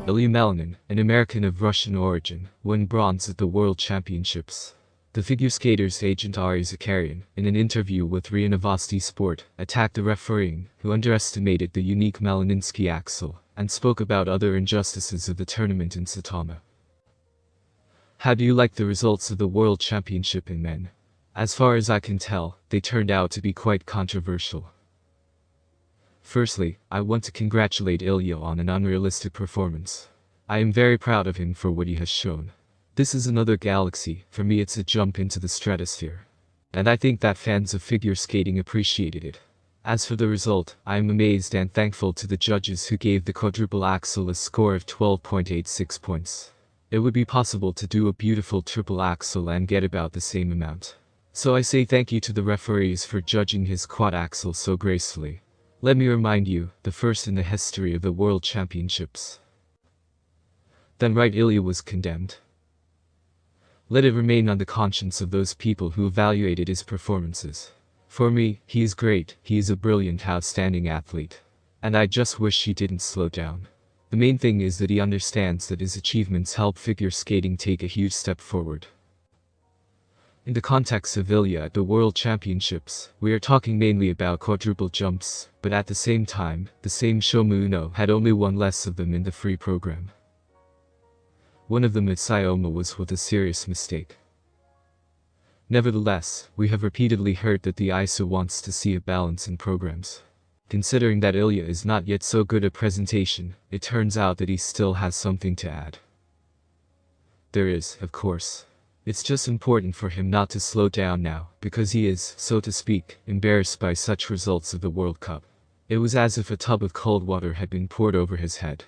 Ilia Malinin, an American of Russian origin, won bronze at the World Championships. The figure skater's agent Ari Zakarian, in an interview with RIA Novosti Sport, attacked the refereeing, who underestimated the unique Malininsky axle, and spoke about other injustices of the tournament in Saitama. How do you like the results of the World Championship in men? As far as I can tell, they turned out to be quite controversial. Firstly, I want to congratulate Ilya on an unrealistic performance. I am very proud of him for what he has shown. This is another galaxy, for me it's a jump into the stratosphere. And I think that fans of figure skating appreciated it. As for the result, I am amazed and thankful to the judges who gave the quadruple axel a score of 12.86 points. It would be possible to do a beautiful triple axel and get about the same amount. So I say thank you to the referees for judging his quad axel so gracefully. Let me remind you, the first in the history of the World Championships. Then right, Ilya was condemned. Let it remain on the conscience of those people who evaluated his performances. For me, he is great, he is a brilliant, outstanding athlete. And I just wish he didn't slow down. The main thing is that he understands that his achievements help figure skating take a huge step forward. In the context of Ilya at the World Championships, we are talking mainly about quadruple jumps, but at the same time, the same Shomu Uno had only one less of them in the free program. One of them at Sayoma was with a serious mistake. Nevertheless, we have repeatedly heard that the ISO wants to see a balance in programs. Considering that Ilya is not yet so good at presentation, it turns out that he still has something to add. There is, of course. It's just important for him not to slow down now, because he is, so to speak, embarrassed by such results of the World Cup. It was as if a tub of cold water had been poured over his head.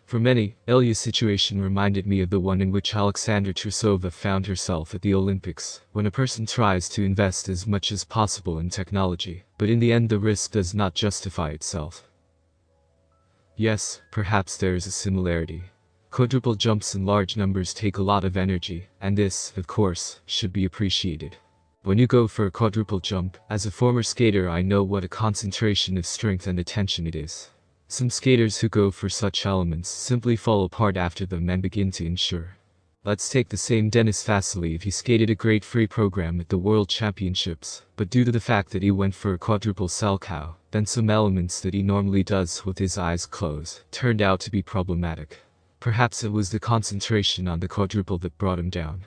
For many, Ilya's situation reminded me of the one in which Alexandra Trusova found herself at the Olympics, when a person tries to invest as much as possible in technology, but in the end the risk does not justify itself. Yes, perhaps there is a similarity. Quadruple jumps in large numbers take a lot of energy, and this, of course, should be appreciated. When you go for a quadruple jump, as a former skater I know what a concentration of strength and attention it is. Some skaters who go for such elements simply fall apart after them and begin to insure. Let's take the same Denis Vasiliev. He skated a great free program at the World Championships, but due to the fact that he went for a quadruple salchow, then some elements that he normally does with his eyes closed turned out to be problematic. Perhaps it was the concentration on the quadruple that brought him down.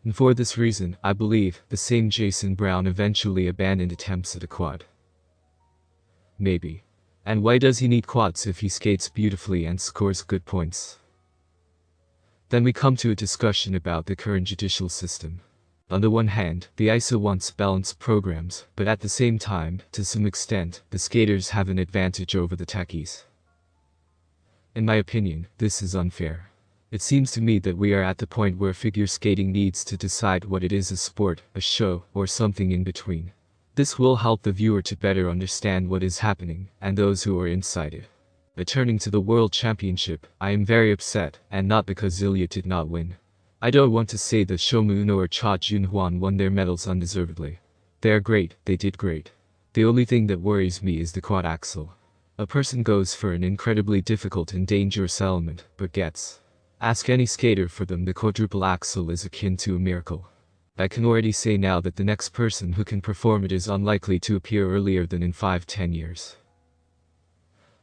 And for this reason, I believe, the same Jason Brown eventually abandoned attempts at a quad. Maybe. And why does he need quads if he skates beautifully and scores good points? Then we come to a discussion about the current judicial system. On the one hand, the ISO wants balanced programs, but at the same time, to some extent, the skaters have an advantage over the techies. In my opinion, this is unfair. It seems to me that we are at the point where figure skating needs to decide what it is: a sport, a show, or something in between. This will help the viewer to better understand what is happening, and those who are inside it. Returning to the World Championship, I am very upset, and not because Ilya did not win. I don't want to say that Shomu Uno or Cha Junhuan won their medals undeservedly. They are great, they did great. The only thing that worries me is the quad axle. A person goes for an incredibly difficult and dangerous element, but gets. Ask any skater for them, the quadruple axel is akin to a miracle. I can already say now that the next person who can perform it is unlikely to appear earlier than in 5-10 years.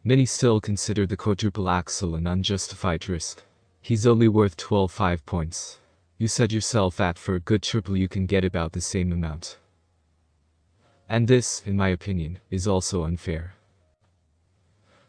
Many still consider the quadruple axel an unjustified risk. He's only worth 12.5 points. You said yourself that for a good triple you can get about the same amount. And this, in my opinion, is also unfair.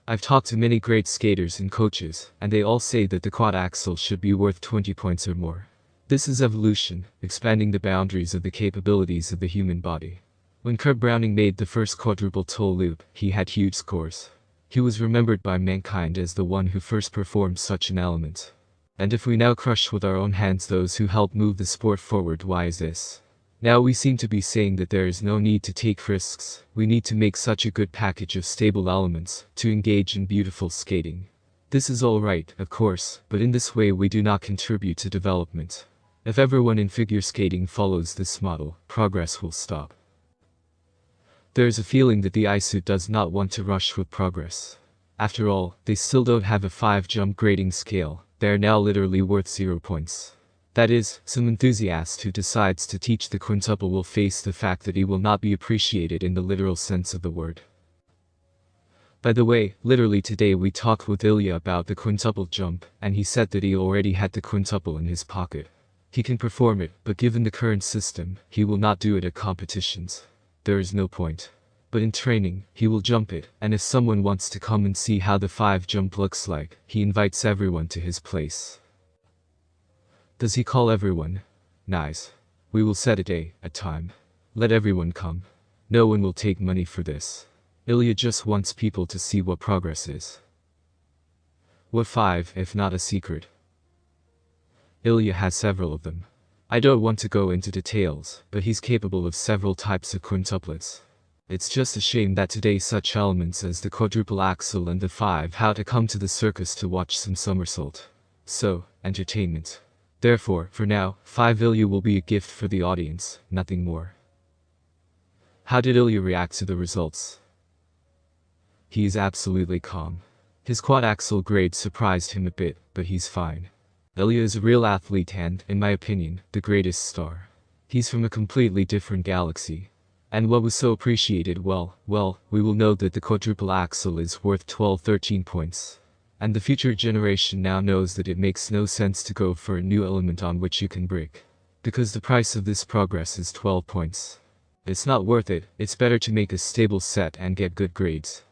I've talked to many great skaters and coaches, and they all say that the quad axel should be worth 20 points or more. This is evolution, expanding the boundaries of the capabilities of the human body. When Kurt Browning made the first quadruple toe loop, he had huge scores. He was remembered by mankind as the one who first performed such an element. And if we now crush with our own hands those who helped move the sport forward, why is this? Now we seem to be saying that there is no need to take risks. We need to make such a good package of stable elements to engage in beautiful skating. This is all right, of course, but in this way we do not contribute to development. If everyone in figure skating follows this model, progress will stop. There is a feeling that the ISU does not want to rush with progress. After all, they still don't have a 5-jump grading scale, they are now literally worth 0 points. That is, some enthusiast who decides to teach the quintuple will face the fact that he will not be appreciated in the literal sense of the word. By the way, literally today we talked with Ilya about the quintuple jump, and he said that he already had the quintuple in his pocket. He can perform it, but given the current system, he will not do it at competitions. There is no point. But in training, he will jump it, and if someone wants to come and see how the 5 jump looks like, he invites everyone to his place. Does he call everyone? Nice. We will set a day, a time. Let everyone come. No one will take money for this. Ilya just wants people to see what progress is. What 5 if not a secret? Ilya has several of them. I don't want to go into details, but he's capable of several types of quintuplets. It's just a shame that today such elements as the quadruple axel and the 5 how to come to the circus to watch some somersault. So, entertainment. Therefore, for now, 5 Ilya will be a gift for the audience, nothing more. How did Ilya react to the results? He is absolutely calm. His quad axel grade surprised him a bit, but he's fine. Ilya is a real athlete and, in my opinion, the greatest star. He's from a completely different galaxy. And what was so appreciated, well, we will know that the quadruple axel is worth 12-13 points. And the future generation now knows that it makes no sense to go for a new element on which you can break. Because the price of this progress is 12 points. It's not worth it, it's better to make a stable set and get good grades.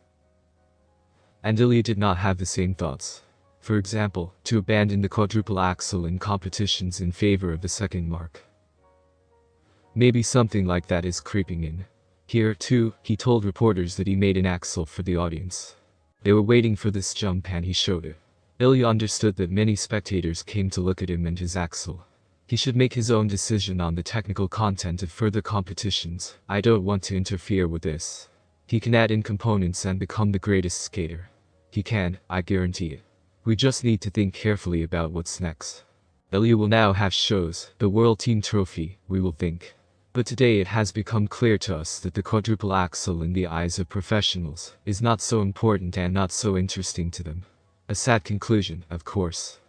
And Ilya did not have the same thoughts. For example, to abandon the quadruple axel in competitions in favor of the second mark. Maybe something like that is creeping in. Here, too, he told reporters that he made an axel for the audience. They were waiting for this jump and he showed it. Ilya understood that many spectators came to look at him and his axel. He should make his own decision on the technical content of further competitions. I don't want to interfere with this. He can add in components and become the greatest skater. He can, I guarantee it. We just need to think carefully about what's next. Ilya will now have shows, the World Team Trophy, we will think. But today it has become clear to us that the quadruple axel in the eyes of professionals is not so important and not so interesting to them. A sad conclusion, of course.